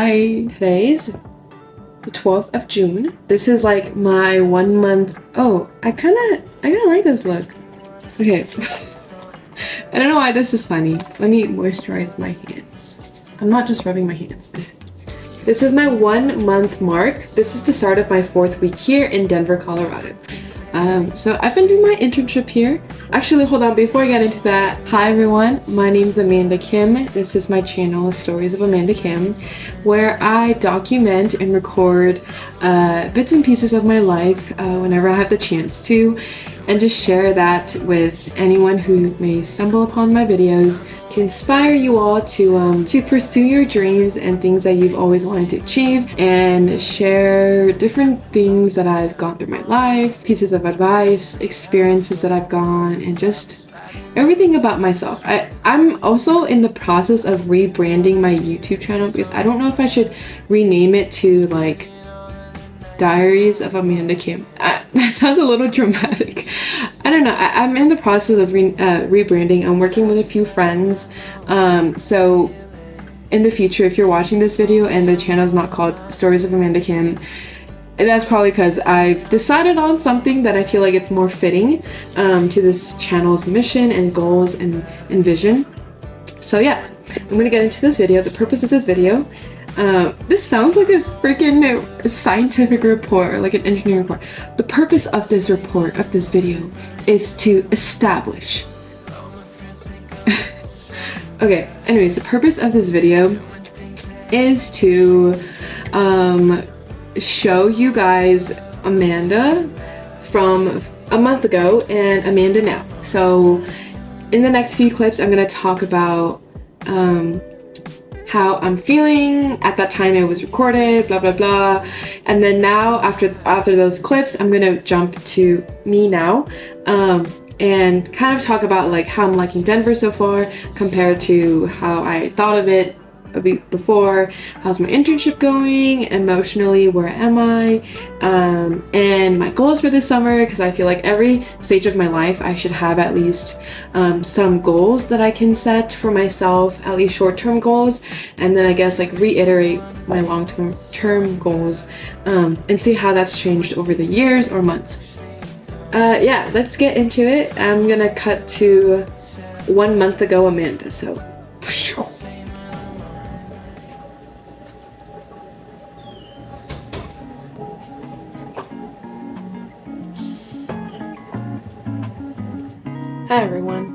Hi! Today's the 12th of June. This is like my 1 month. Oh, I kinda like this look. Okay. I don't know why this is funny. Let me moisturize my hands. I'm not just rubbing my hands. This is my 1 month mark. This is the start of my 4th week here in Denver, Colorado. So I've been doing my internship here. Actually, hold on, before I get into that, hi everyone, my name is Amanda Kim. This is my channel, Stories of Amanda Kim, where I document and record bits and pieces of my life whenever I have the chance to, and just share that with anyone who may stumble upon my videos to inspire you all to pursue your dreams and things that you've always wanted to achieve, and share different things that I've gone through my life, pieces of advice, experiences that I've gone, and just everything about myself. I'm also in the process of rebranding my YouTube channel because I don't know if I should rename it to like Diaries of Amanda Kim. That sounds a little dramatic. I don't know. I'm in the process of rebranding. I'm working with a few friends. So in the future, if you're watching this video and the channel is not called Stories of Amanda Kim, that's probably because I've decided on something that I feel like it's more fitting to this channel's mission and goals and vision. So yeah, I'm gonna get into this video. The purpose of this video, this sounds like a freaking scientific report or like an engineering report. The purpose of this report, of this video, is to establish. Okay, anyways, the purpose of this video is to show you guys Amanda from a month ago and Amanda now. So in the next few clips, I'm gonna talk about how I'm feeling at that time it was recorded, blah blah blah, and then now after those clips, I'm gonna jump to me now, and kind of talk about like how I'm liking Denver so far compared to how I thought of it before. How's my internship going emotionally, where am I, and my goals for this summer, because I feel like every stage of my life I should have at least some goals that I can set for myself, at least short-term goals, and then I guess like reiterate my long-term goals, and see how that's changed over the years or months. Yeah, let's get into it. I'm gonna cut to 1 month ago Amanda. So hi everyone.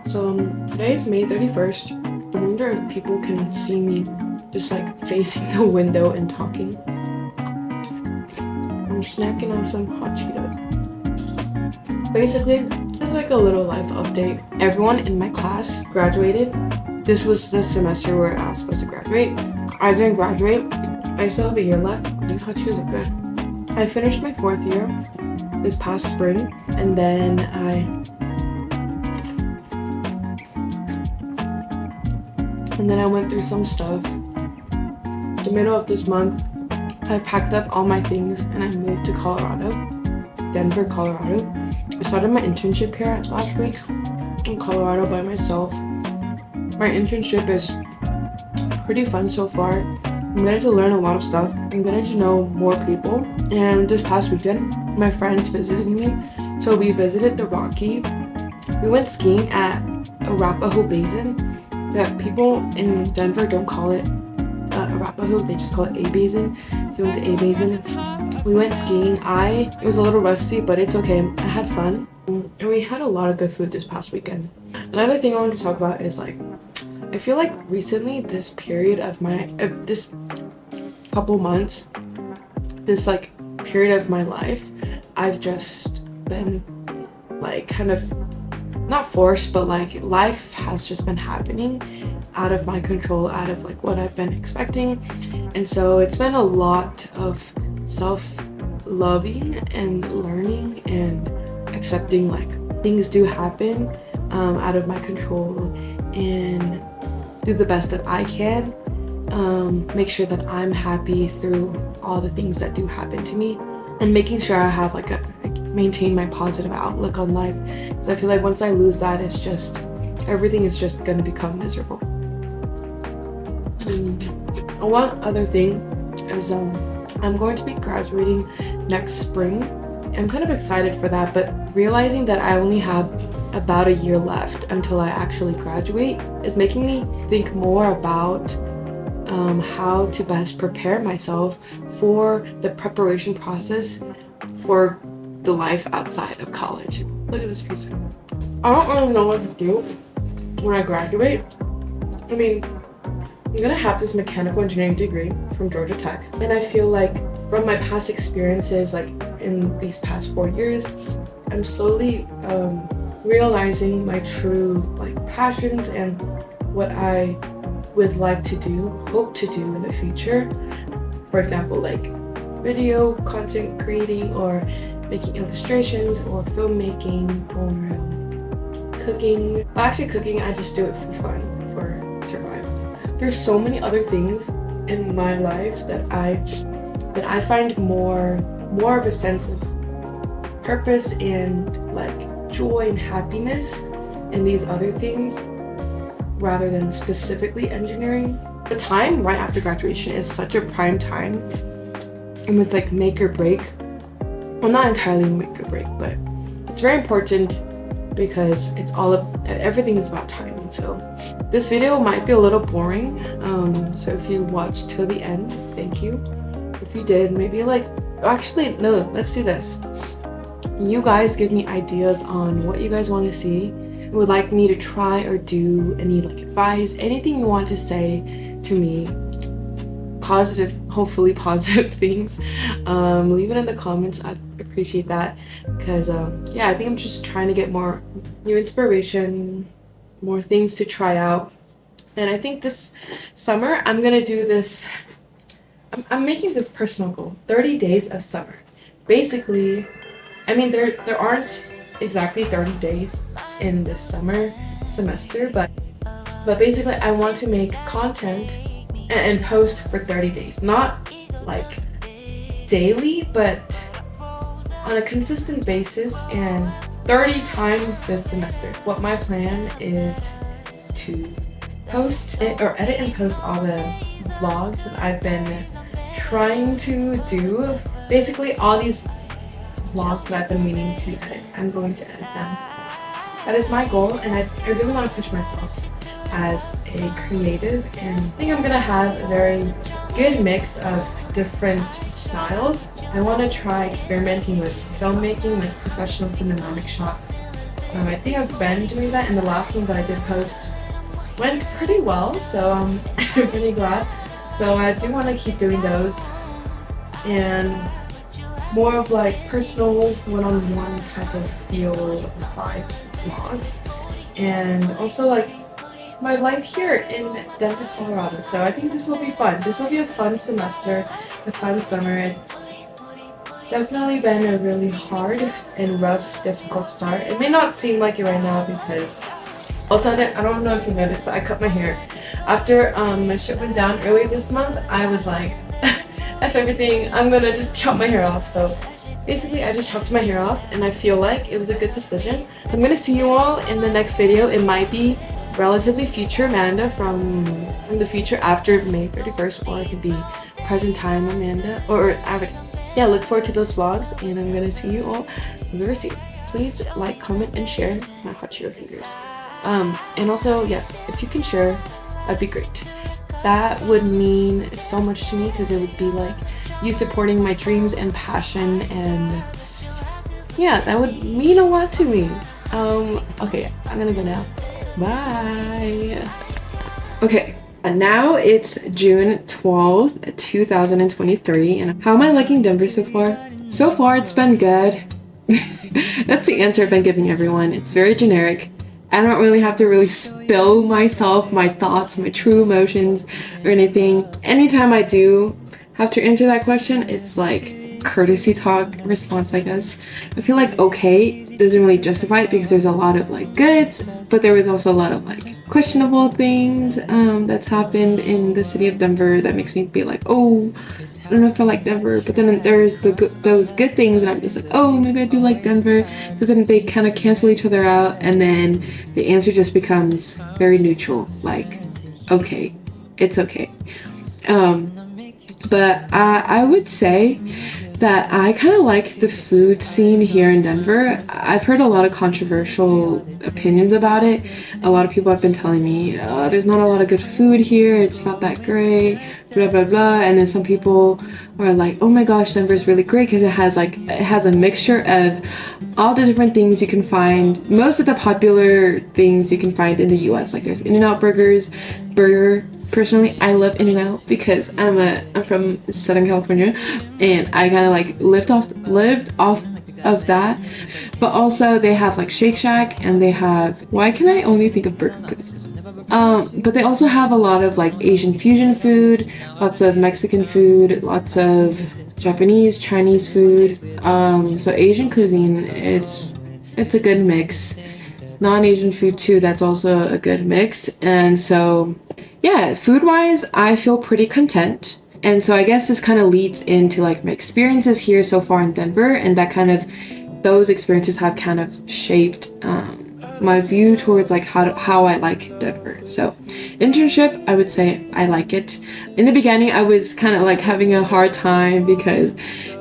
So today's May 31st. I wonder if people can see me just like facing the window and talking. I'm snacking on some hot Cheetos. Basically, this is like a little life update. Everyone in my class graduated. This was the semester where I was supposed to graduate. I didn't graduate. I still have a year left. These hot Cheetos are good. I finished my 4th year this past spring, and then I went through some stuff. The middle of this month, I packed up all my things and I moved to Colorado, Denver, Colorado. I started my internship here last week in Colorado by myself. My internship is pretty fun so far. I'm getting to learn a lot of stuff. I'm getting to know more people. And this past weekend, my friends visited me. So we visited the Rocky. We went skiing at Arapahoe Basin. That people in Denver don't call it Arapahoe, they just call it A Basin. So we went to A Basin. We went skiing. It was a little rusty, but it's okay. I had fun. And we had a lot of good food this past weekend. Another thing I wanted to talk about is like, I feel like recently this period of my, this couple months, this like period of my life, I've just been like kind of not forced, but like life has just been happening out of my control, out of like what I've been expecting. And so it's been a lot of self-loving and learning and accepting like things do happen out of my control, and do the best that I can, make sure that I'm happy through all the things that do happen to me, and making sure I have like maintain my positive outlook on life, because I feel like once I lose that, it's just everything is just gonna become miserable. One other thing is I'm going to be graduating next spring. I'm kind of excited for that, but realizing that I only have about a year left until I actually graduate is making me think more about how to best prepare myself for the preparation process for the life outside of college. Look at this piece. I don't really know what to do when I graduate. I mean, I'm gonna have this mechanical engineering degree from Georgia Tech, and I feel like from my past experiences, like in these past 4 years, I'm slowly realizing my true like passions and what I would like to do, hope to do in the future. For example, like video content creating, or making illustrations, or filmmaking, or cooking. Well, actually cooking, I just do it for fun, for survival. There's so many other things in my life that I find more of a sense of purpose and like joy and happiness in these other things rather than specifically engineering. The time right after graduation is such a prime time, and it's like make or break. Well, not entirely make or break, but it's very important because everything is about time. So this video might be a little boring, so if you watched till the end, thank you. If you did, maybe like, actually no, let's do this. You guys give me ideas on what you guys want to see, would like me to try or do, any like advice, anything you want to say to me, positive, hopefully positive things. Leave it in the comments. I'd appreciate that, because yeah, I think I'm just trying to get more new inspiration, more things to try out. And I think this summer I'm gonna do this. I'm making this personal goal: 30 days of summer. Basically, I mean, there aren't exactly 30 days in this summer semester, but basically I want to make content and post for 30 days. Not like daily, but on a consistent basis, and 30 times this semester. What my plan is to post or edit and post all the vlogs that I've been trying to do. Basically all these vlogs that I've been meaning to edit, I'm going to edit them. That is my goal, and I really want to push myself as a creative, and I think I'm gonna have a very good mix of different styles. I want to try experimenting with filmmaking, with professional cinematic shots. I think I've been doing that, and the last one that I did post went pretty well, so I'm pretty glad. So I do want to keep doing those, and more of like personal one-on-one type of feel vibes vlogs, and also like my life here in Denver, Colorado. So I think this will be fun. This will be a fun semester, a fun summer. It's definitely been a really hard and rough, difficult start. It may not seem like it right now because also I don't know if you noticed, but I cut my hair. After my ship went down earlier this month, I was like, F everything, I'm gonna just chop my hair off. So basically I just chopped my hair off, and I feel like it was a good decision. So I'm gonna see you all in the next video. It might be relatively future Amanda from the future after May 31st, or it could be present time Amanda, or yeah, look forward to those vlogs, and I'm gonna see you all very soon. Please like, comment, and share my hot Cheeto fingers. And also, yeah, if you can share, that'd be great. That would mean so much to me, because it would be like you supporting my dreams and passion, and yeah, that would mean a lot to me. Okay, I'm gonna go now. Bye. Okay, now it's June 12th, 2023, and how am I liking Denver so far? So far, it's been good. That's the answer I've been giving everyone. It's very generic. I don't really have to really spill myself, my thoughts, my true emotions, or anything. Anytime I do have to answer that question, it's like courtesy talk response, I guess. I feel like okay doesn't really justify it, because there's a lot of like goods, but there was also a lot of like questionable things that's happened in the city of Denver that makes me be like, oh, I don't know if I like Denver. But then there's those good things, and I'm just like, oh, maybe I do like Denver. So then they kind of cancel each other out, and then the answer just becomes very neutral, like, okay, it's okay. But I would say that I kind of like the food scene here in Denver. I've heard a lot of controversial opinions about it. A lot of people have been telling me, there's not a lot of good food here, it's not that great, blah blah blah. And then some people are like, oh my gosh, Denver's really great because it has a mixture of all the different things you can find, most of the popular things you can find in the US. Like there's In-N-Out burger. Personally, I love In-N-Out because I'm from Southern California, and I kind of like lived off of that. But also they have like Shake Shack, and they have, why can I only think of burger places? But they also have a lot of like Asian fusion food, lots of Mexican food, lots of Japanese, Chinese food. So Asian cuisine, it's a good mix. Non-Asian food too, that's also a good mix. And so yeah, food-wise, I feel pretty content. And so I guess this kind of leads into like my experiences here so far in Denver, and that kind of, those experiences have kind of shaped my view towards like how I like Denver. So internship, I would say I like it. In the beginning, I was kind of like having a hard time because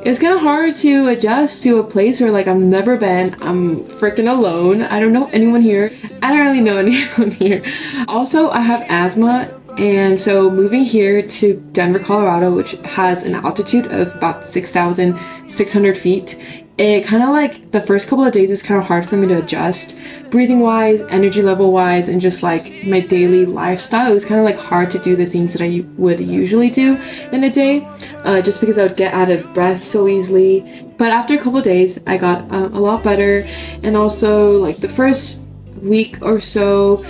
it's kind of hard to adjust to a place where like I've never been. I'm freaking alone. I don't know anyone here. I don't really know anyone here. Also, I have asthma, and so moving here to Denver, Colorado, which has an altitude of about 6,600 feet, it kind of like the first couple of days is kind of hard for me to adjust, breathing wise, energy level wise, and just like my daily lifestyle. It was kind of like hard to do the things that I would usually do in a day, just because I would get out of breath so easily. But after a couple of days, I got a lot better. And also like the first week or so,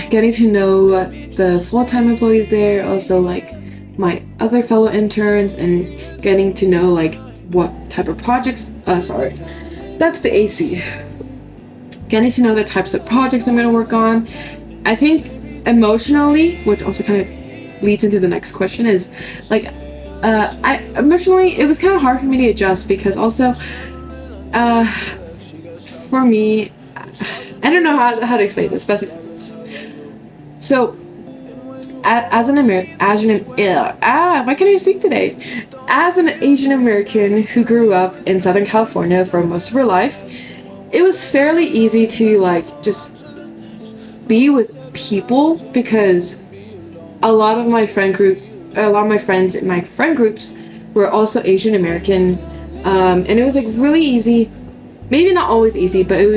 getting to know the full-time employees there, also like my other fellow interns, and getting to know like what type of projects, sorry, that's the AC. Getting to know the types of projects I'm gonna work on. I think emotionally, which also kind of leads into the next question, is like, emotionally, it was kind of hard for me to adjust because also, for me, I don't know how to explain this, best explain this. So, as an why can't I speak today? As an Asian American who grew up in Southern California for most of her life, it was fairly easy to like just be with people because a lot of my friends in my friend groups were also Asian American, and it was like really easy, maybe not always easy, but it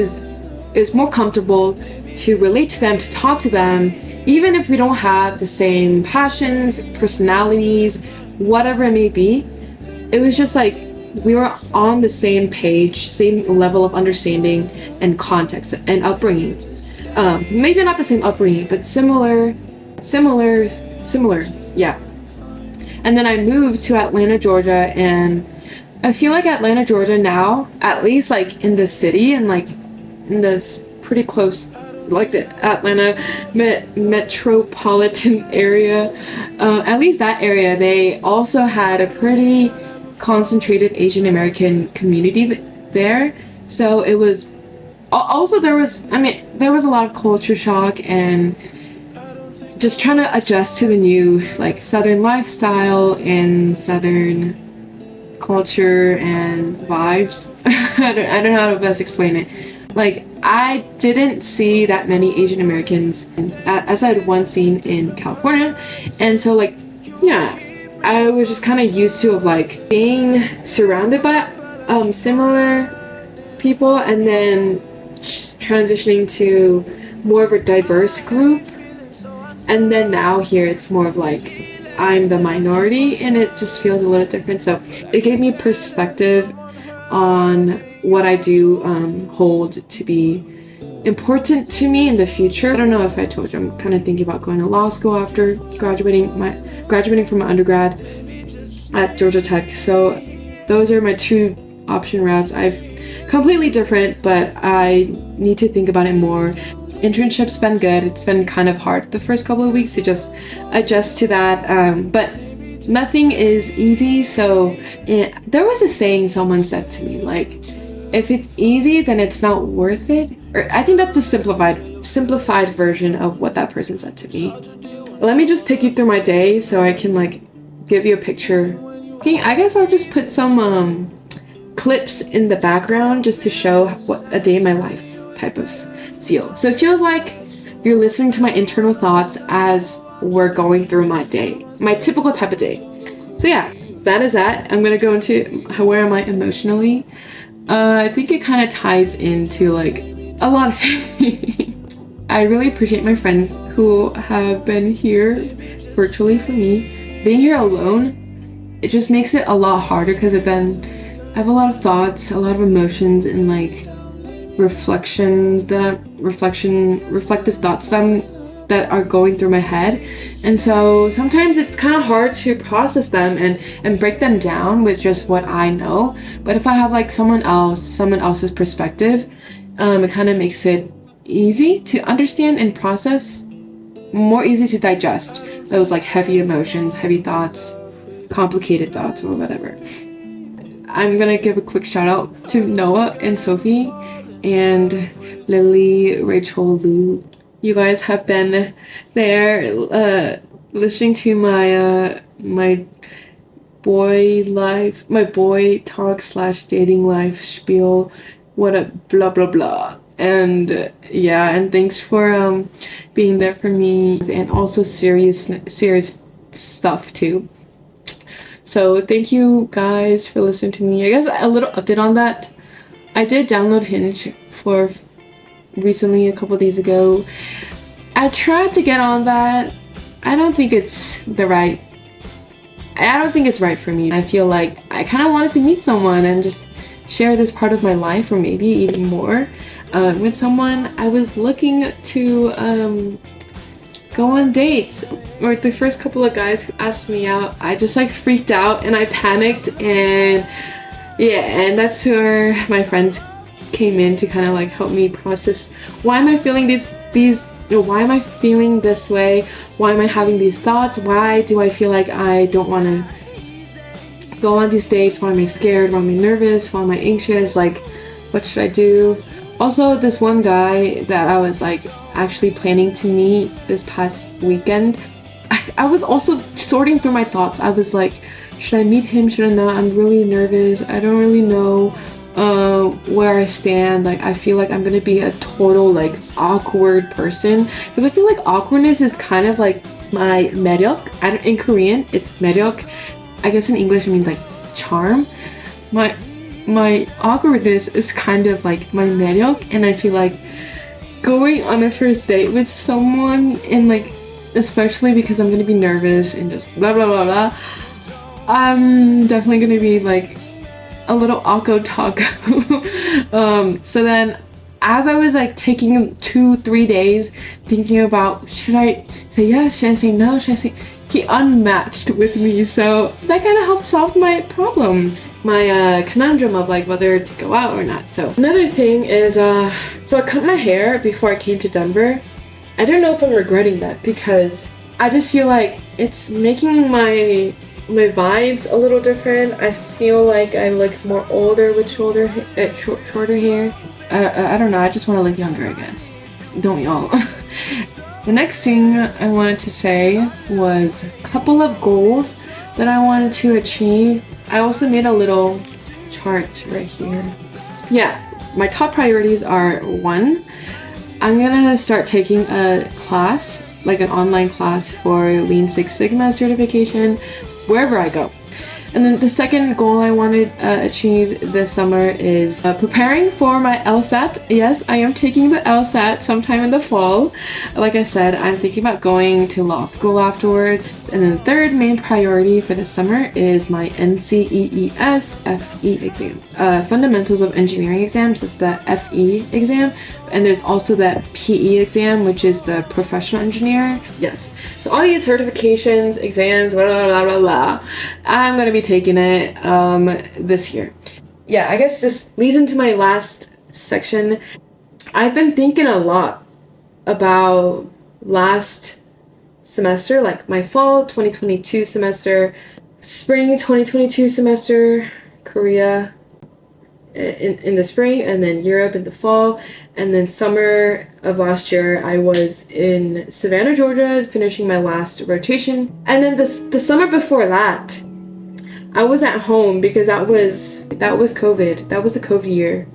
was more comfortable to relate to them, to talk to them, even if we don't have the same passions, personalities, whatever it may be. It was just like we were on the same page, same level of understanding and context and upbringing. Maybe not the same upbringing, but similar, yeah. And then I moved to Atlanta, Georgia, and I feel like Atlanta, Georgia now, at least like in the city and like in this pretty close, like the Atlanta metropolitan area, at least that area, they also had a pretty concentrated Asian American community there. So it was also, there was a lot of culture shock and just trying to adjust to the new like Southern lifestyle and Southern culture and vibes. I don't know how to best explain it. Like, I didn't see that many Asian Americans as I had once seen in California. And so, like, yeah, I was just kind of used to of like being surrounded by similar people, and then transitioning to more of a diverse group. And then now here it's more of like I'm the minority, and it just feels a little different. So it gave me perspective on what I do hold to be important to me in the future. I don't know if I told you, I'm kind of thinking about going to law school after graduating from my undergrad at Georgia Tech. So those are my two option routes. I've completely different, but I need to think about it more. Internship's been good. It's been kind of hard the first couple of weeks to just adjust to that, but nothing is easy. So there was a saying someone said to me, like, if it's easy, then it's not worth it. Or I think that's the simplified version of what that person said to me. Let me just take you through my day so I can like give you a picture. Okay, I guess I'll just put some clips in the background just to show what a day in my life type of feel. So it feels like you're listening to my internal thoughts as we're going through my day, my typical type of day. So yeah, that is that. I'm gonna go into where am I emotionally. I think it kind of ties into like a lot of things. I really appreciate my friends who have been here virtually for me. Being here alone, it just makes it a lot harder because then I have a lot of thoughts, a lot of emotions, and like reflective thoughts that are going through my head. And so sometimes it's kind of hard to process them and break them down with just what I know. But if I have like someone else's perspective, it kind of makes it easy to understand and process, more easy to digest those like heavy emotions, heavy thoughts, complicated thoughts, or whatever. I'm gonna give a quick shout out to Noah and Sophie and Lily, Rachel, Lou. You guys have been there listening to my boy talk / dating life spiel, what a blah blah blah. And yeah, and thanks for being there for me, and also serious stuff too. So thank you guys for listening to me. I guess a little update on that. I did download Hinge for recently, a couple days ago. I tried to get on that. I don't think it's right for me. I feel like I kind of wanted to meet someone and just share this part of my life, or maybe even more, with someone. I was looking to go on dates, or the first couple of guys who asked me out, I just like freaked out and I panicked, and yeah, and that's where my friends came in to kind of like help me process, why am I feeling why am I feeling this way? Why am I having these thoughts? Why do I feel like I don't want to go on these dates? Why am I scared? Why am I nervous? Why am I anxious? Like, what should I do? Also, this one guy that I was like actually planning to meet this past weekend, I was also sorting through my thoughts. I was like, should I meet him? Should I not? I'm really nervous. I don't really know where I stand. Like, I feel like I'm gonna be a total like awkward person, because I feel like awkwardness is kind of like my 매력. In Korean it's 매력. I guess in English it means like charm. My awkwardness is kind of like my 매력, and I feel like going on a first date with someone, and like especially because I'm gonna be nervous and just blah blah blah blah, I'm definitely gonna be like a little awkward talk. So then as I was like taking 2-3 days thinking about, should I say yes, should I say no, he unmatched with me, so that kind of helped solve my problem, my conundrum of like whether to go out or not. So another thing is so I cut my hair before I came to Denver. I don't know if I'm regretting that, because I just feel like it's making my vibes a little different. I feel like I look more older with shorter hair. I don't know, I just want to look younger, I guess. Don't y'all? The next thing I wanted to say was a couple of goals that I wanted to achieve. I also made a little chart right here. Yeah, my top priorities are: 1, I'm gonna start taking a class, like an online class for Lean Six Sigma certification wherever I go. And then the second goal I want to achieve this summer is preparing for my LSAT. Yes, I am taking the LSAT sometime in the fall. Like I said, I'm thinking about going to law school afterwards. And then the third main priority for this summer is my NCEES FE exam. Fundamentals of Engineering exams, that's the FE exam. And there's also the PE exam, which is the professional engineer. Yes. So all these certifications, exams, blah, blah, blah, blah, blah, I'm going to be taking it this year. Yeah, I guess this leads into my last section. I've been thinking a lot about last semester, like my fall 2022 semester, spring 2022 semester, Korea, in the spring, and then Europe in the fall, and then summer of last year I was in Savannah, Georgia, finishing my last rotation. And then the summer before that, I was at home because that was COVID. That was the COVID year.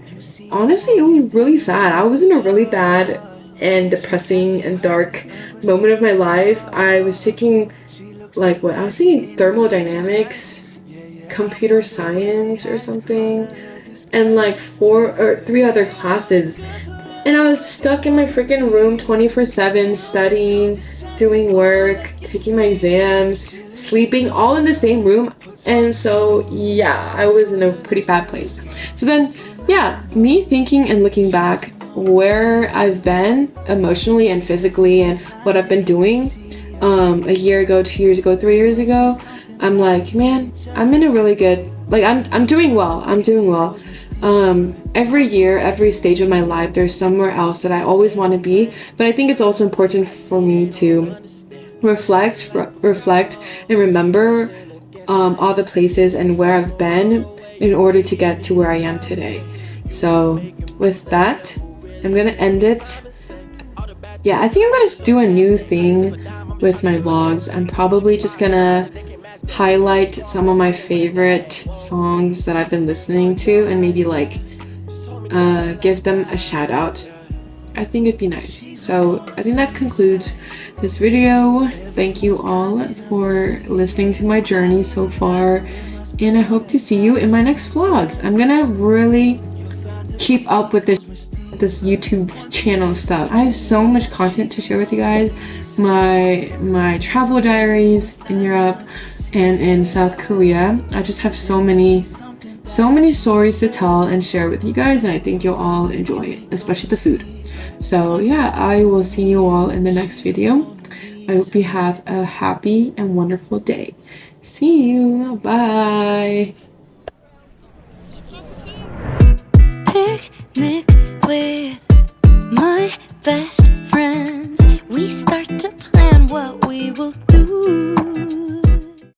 Honestly, it was really sad. I was in a really bad and depressing and dark moment of my life. I was taking I was taking thermodynamics, computer science or something, and like 3 other classes. And I was stuck in my freaking room 24/7 studying, doing work, taking my exams, sleeping, all in the same room. And so yeah, I was in a pretty bad place. So then yeah, me thinking and looking back where I've been emotionally and physically and what I've been doing a year ago, 2 years ago, 3 years ago, I'm like, man, I'm in a really good, I'm doing well. Every year, every stage of my life, there's somewhere else that I always want to be. But I think it's also important for me to reflect and remember all the places and where I've been in order to get to where I am today. So with that, I'm gonna end it. Yeah, I think I'm gonna do a new thing with my vlogs. I'm probably just gonna highlight some of my favorite songs that I've been listening to and maybe give them a shout out. I think it'd be nice. So I think that concludes this video. Thank you all for listening to my journey so far, and I hope to see you in my next vlogs. I'm gonna really keep up with this YouTube channel stuff. I have so much content to share with you guys. My travel diaries in Europe and in South Korea. I just have so many stories to tell and share with you guys, and I think you'll all enjoy it, especially the food. So yeah, I will see you all in the next video. I hope you have a happy and wonderful day. See you. Bye. Picnic with my best friends. We start to plan what we will do.